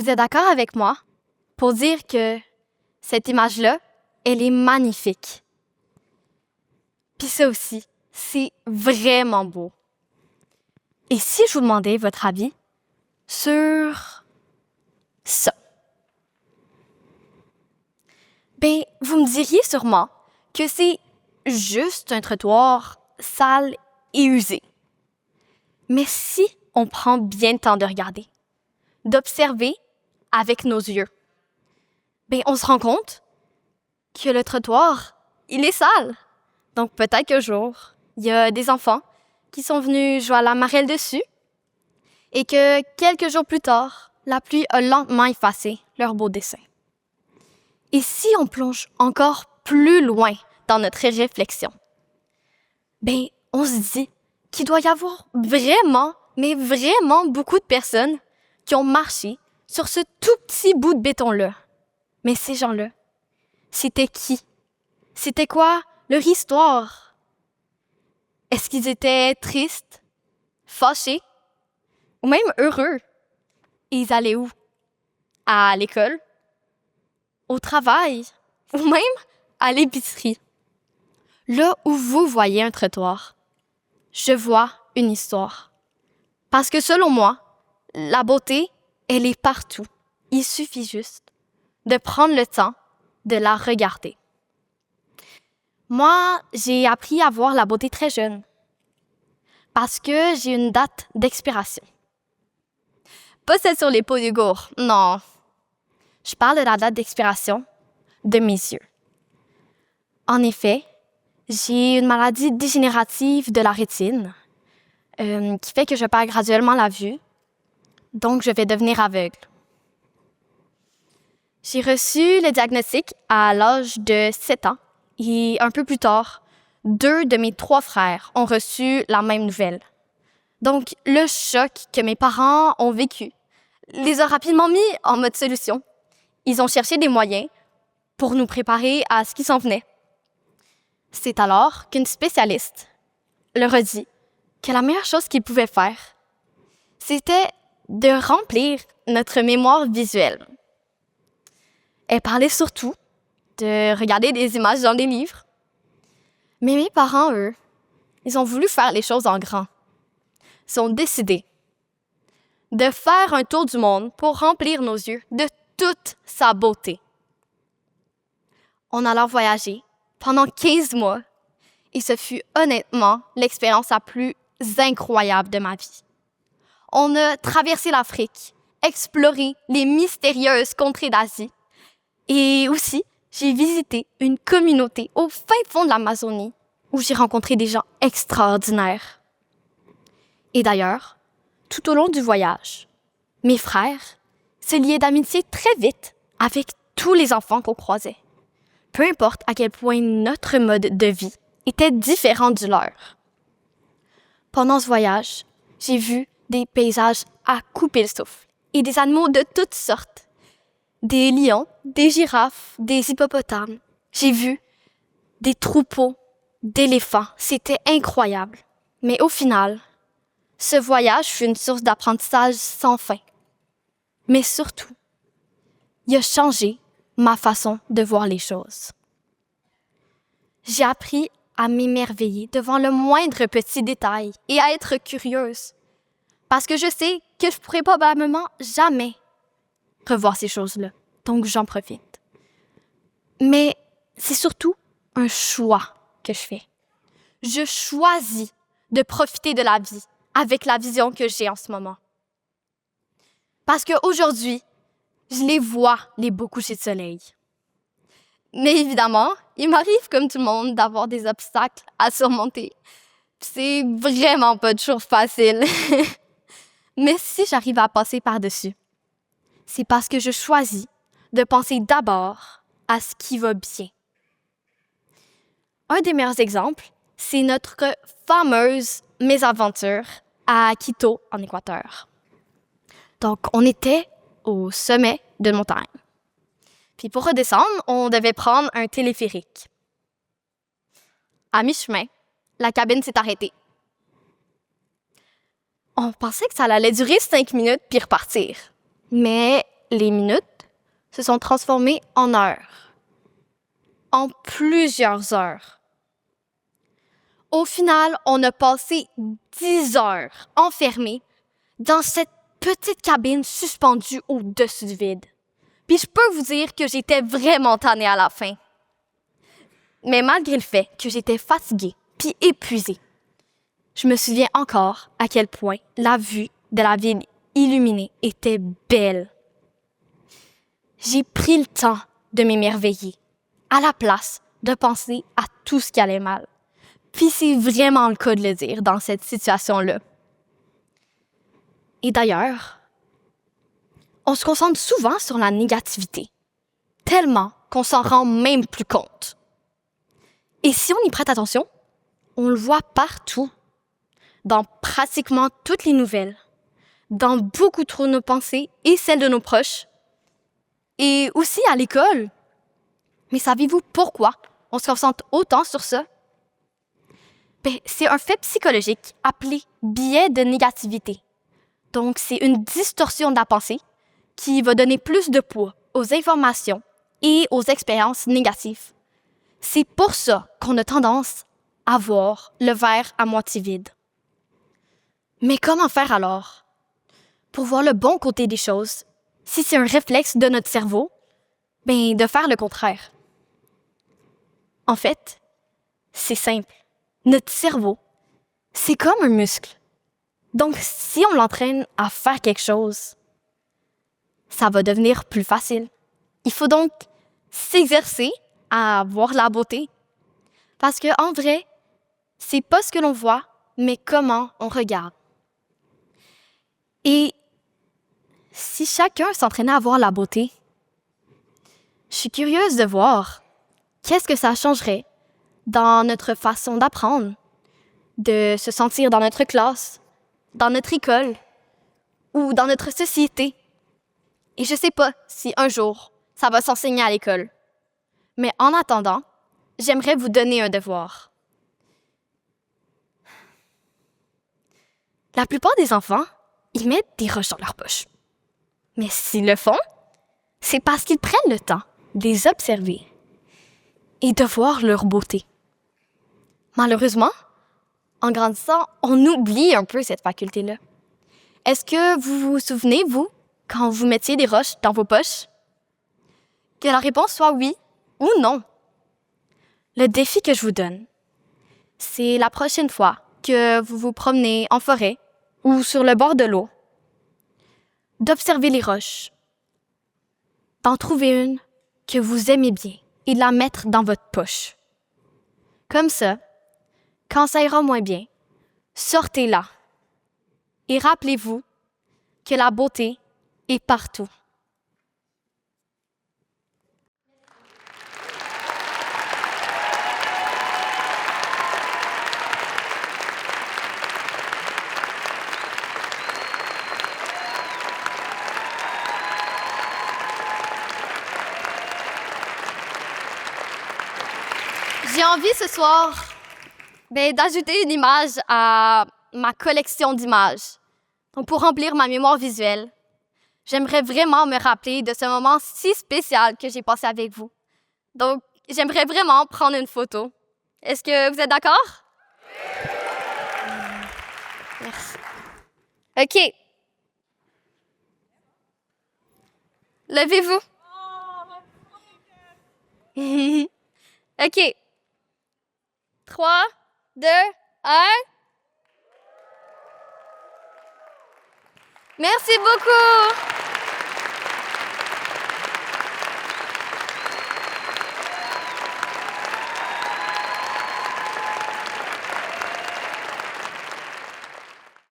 vous êtes d'accord avec moi pour dire que cette image-là, elle est magnifique. Puis ça aussi, c'est vraiment beau. Et si je vous demandais votre avis sur ça? Ben, vous me diriez sûrement que c'est juste un trottoir sale et usé. Mais si on prend bien le temps de regarder, d'observer avec nos yeux, ben, on se rend compte que le trottoir, il est sale. Donc peut-être qu'un jour, il y a des enfants qui sont venus jouer à la marelle dessus et que quelques jours plus tard, la pluie a lentement effacé leur beau dessin. Et si on plonge encore plus loin dans notre réflexion, ben, on se dit qu'il doit y avoir vraiment, mais vraiment beaucoup de personnes qui ont marché sur ce tout petit bout de béton-là. Mais ces gens-là, c'était qui? C'était quoi leur histoire? Est-ce qu'ils étaient tristes, fâchés ou même heureux? Et ils allaient où? À l'école? Au travail? Ou même à l'épicerie? Là où vous voyez un trottoir, je vois une histoire. Parce que selon moi, la beauté, elle est partout. Il suffit juste de prendre le temps de la regarder. Moi, j'ai appris à voir la beauté très jeune parce que j'ai une date d'expiration. Pas celle sur les pots de yogourt, non. Je parle de la date d'expiration de mes yeux. En effet, j'ai une maladie dégénérative de la rétine qui fait que je perds graduellement la vue, donc je vais devenir aveugle. J'ai reçu le diagnostic à l'âge de 7 ans et un peu plus tard, 2 de mes 3 frères ont reçu la même nouvelle. Donc, le choc que mes parents ont vécu les a rapidement mis en mode solution. Ils ont cherché des moyens pour nous préparer à ce qui s'en venait. C'est alors qu'une spécialiste leur a dit que la meilleure chose qu'ils pouvaient faire, c'était de remplir notre mémoire visuelle. Elle parlait surtout de regarder des images dans des livres. Mais mes parents, eux, ils ont voulu faire les choses en grand. Ils ont décidé de faire un tour du monde pour remplir nos yeux de toute sa beauté. On a alors voyagé pendant 15 mois et ce fut honnêtement l'expérience la plus incroyable de ma vie. On a traversé l'Afrique, exploré les mystérieuses contrées d'Asie et aussi j'ai visité une communauté au fin fond de l'Amazonie où j'ai rencontré des gens extraordinaires. Et d'ailleurs, tout au long du voyage, mes frères se liaient d'amitié très vite avec tous les enfants qu'on croisait. Peu importe à quel point notre mode de vie était différent du leur. Pendant ce voyage, j'ai vu des paysages à couper le souffle et des animaux de toutes sortes. Des lions, des girafes, des hippopotames. J'ai vu des troupeaux d'éléphants. C'était incroyable. Mais au final, ce voyage fut une source d'apprentissage sans fin. Mais surtout, il a changé ma façon de voir les choses. J'ai appris à m'émerveiller devant le moindre petit détail et à être curieuse. Parce que je sais que je pourrai probablement jamais revoir ces choses-là. Donc, j'en profite. Mais c'est surtout un choix que je fais. Je choisis de profiter de la vie avec la vision que j'ai en ce moment. Parce qu'aujourd'hui, je les vois, les beaux couchers de soleil. Mais évidemment, il m'arrive, comme tout le monde, d'avoir des obstacles à surmonter. C'est vraiment pas toujours facile. Mais si j'arrive à passer par-dessus, c'est parce que je choisis de penser d'abord à ce qui va bien. Un des meilleurs exemples, c'est notre fameuse mésaventure à Quito, en Équateur. Donc, on était au sommet d'une montagne. Puis pour redescendre, on devait prendre un téléphérique. À mi-chemin, la cabine s'est arrêtée. On pensait que ça allait durer 5 minutes puis repartir. Mais les minutes se sont transformées en heures, en plusieurs heures. Au final, on a passé 10 heures enfermés dans cette petite cabine suspendue au-dessus du vide. Puis je peux vous dire que j'étais vraiment tannée à la fin. Mais malgré le fait que j'étais fatiguée puis épuisée, je me souviens encore à quel point la vue de la ville illuminée était belle. J'ai pris le temps de m'émerveiller, à la place de penser à tout ce qui allait mal. Puis c'est vraiment le cas de le dire dans cette situation-là. Et d'ailleurs, on se concentre souvent sur la négativité, tellement qu'on s'en rend même plus compte. Et si on y prête attention, on le voit partout, dans pratiquement toutes les nouvelles, dans beaucoup trop de nos pensées et celles de nos proches, et aussi à l'école. Mais savez-vous pourquoi on se concentre autant sur ça? C'est un fait psychologique appelé biais de négativité. Donc, c'est une distorsion de la pensée qui va donner plus de poids aux informations et aux expériences négatives. C'est pour ça qu'on a tendance à voir le verre à moitié vide. Mais comment faire alors pour voir le bon côté des choses si c'est un réflexe de notre cerveau? De faire le contraire. En fait, c'est simple. Notre cerveau, c'est comme un muscle. Donc, si on l'entraîne à faire quelque chose, ça va devenir plus facile. Il faut donc s'exercer à voir la beauté. Parce que, en vrai, c'est pas ce que l'on voit, mais comment on regarde. Et si chacun s'entraînait à voir la beauté, je suis curieuse de voir qu'est-ce que ça changerait dans notre façon d'apprendre, de se sentir dans notre classe, dans notre école ou dans notre société. Et je sais pas si un jour ça va s'enseigner à l'école. Mais en attendant, j'aimerais vous donner un devoir. La plupart des enfants, ils mettent des roches dans leur poche. Mais s'ils le font, c'est parce qu'ils prennent le temps de les observer et de voir leur beauté. Malheureusement, en grandissant, on oublie un peu cette faculté-là. Est-ce que vous vous souvenez, vous, quand vous mettiez des roches dans vos poches? Que la réponse soit oui ou non. Le défi que je vous donne, c'est la prochaine fois que vous vous promenez en forêt ou sur le bord de l'eau, d'observer les roches, d'en trouver une que vous aimez bien et de la mettre dans votre poche. Comme ça, quand ça ira moins bien, sortez-la et rappelez-vous que la beauté est partout. J'ai envie ce soir d'ajouter une image à ma collection d'images. Donc, pour remplir ma mémoire visuelle, j'aimerais vraiment me rappeler de ce moment si spécial que j'ai passé avec vous. Donc, j'aimerais vraiment prendre une photo. Est-ce que vous êtes d'accord? Merci. OK. Levez-vous. OK. 3, 2, 1. Merci beaucoup.